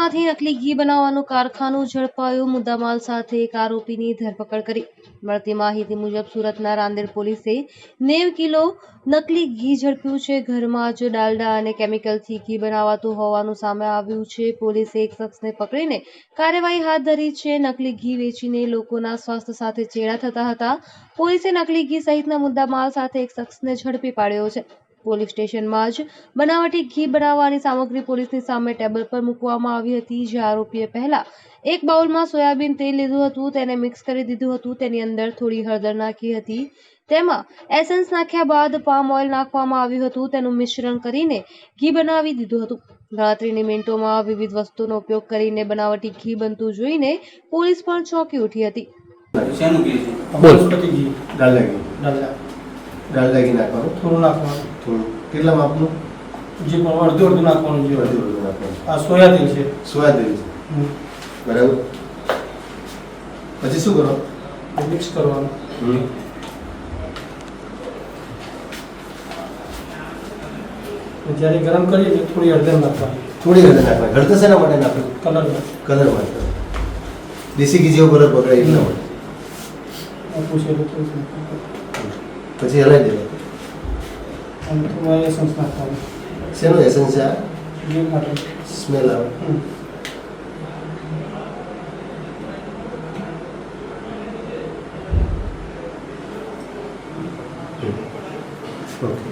સુરતમાંથી નકલી ઘી બનાવવાનું કારખાનું ઝડપાયું, મુદ્દામાલ સાથે એક આરોપીની ધરપકડ કરી। મળતી માહિતી મુજબ સુરતના રાંદેર પોલીસે 90 કિલો નકલી ઘી ઝડપ્યું છે। ઘરમાં જ ડાલડા અને કેમિકલથી ઘી બનાવાતું હોવાનું સામે આવ્યું છે। પોલીસે એક શખ્સને પકડીને કાર્યવાહી હાથ ધરી છે। નકલી ઘી વેચીને લોકોના સ્વાસ્થ્ય સાથે ચેડા થતા હતા। પોલીસે નકલી ઘી સહિતના મુદ્દામાલ સાથે એક શખ્સને ઝડપી પાડ્યો છે। પોલીસ સ્ટેશનમાં જ બનાવટી ઘી બનાવવાની સામગ્રી પોલીસની સામે ટેબલ પર મૂકવામાં આવી હતી। જે આરોપીએ પહેલા એક બાઉલમાં સોયાબીન તેલ લીધું હતું, તેને મિક્સ કરી દીધું હતું, તેની અંદર થોડી હળદર નાખી હતી, તેમાં એસેન્સ નાખ્યા બાદ પામ ઓઇલ નાખવામાં આવ્યું હતું, તેનું મિશ્રણ કરીને ઘી બનાવી દીધું હતું। ગણતરીની મિનિટોમાં વિવિધ વસ્તુનો ઉપયોગ કરીને બનાવટી ઘી બનતું જોઈને પોલીસ પણ ચોંકી ઉઠી હતી। डालडा घी नाखવાનું, થોડું નાખવાનું, થોડું કેટલા માપનું? જે પણ અડધું નાખવાનું, જે અડધું નાખવાનું। આ સોયા તેલ છે, સોયા તેલ છે, બરાબર। પછી શું કરો? મિક્સ કરવાનું। જ્યારે ગરમ કરીએ થોડી હળદર નાખવાની, થોડી હળદર નાખવાની। હળદર શેના માટે નાખવું? કલર માટે, દેશી ઘી જેવો કલર પકડાય એટલા માટે। પછી હલાવી દેવાનું। અને થોડું એસન્સ નાખવાનું। શેનો એસન્સ છે? ઘી માટે, સ્મેલ આવે। ઓકે,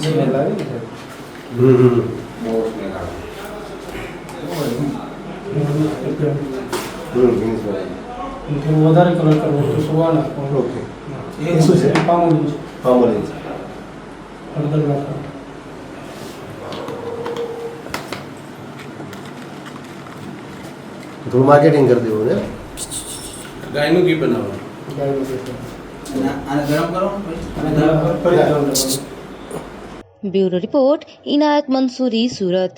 સ્મેલ આવે ને? બહુ સ્મેલ આવે। થોડું વધારે કલર કરવો તો સોવા નાખવાનું। ઓકે, એ શું છે? પામોલી છે, પામોલી છે, હળદર નાખવાનું। થોડું માર્કેટિંગ કરી દેવું ને, ગાયનું ઘી બનાવવાનું, ગાયનું ઘી આને ગરમ કરવાનું। બ્યુરો રિપોર્ટ, ઇનાયત મંસૂરી, સુરત।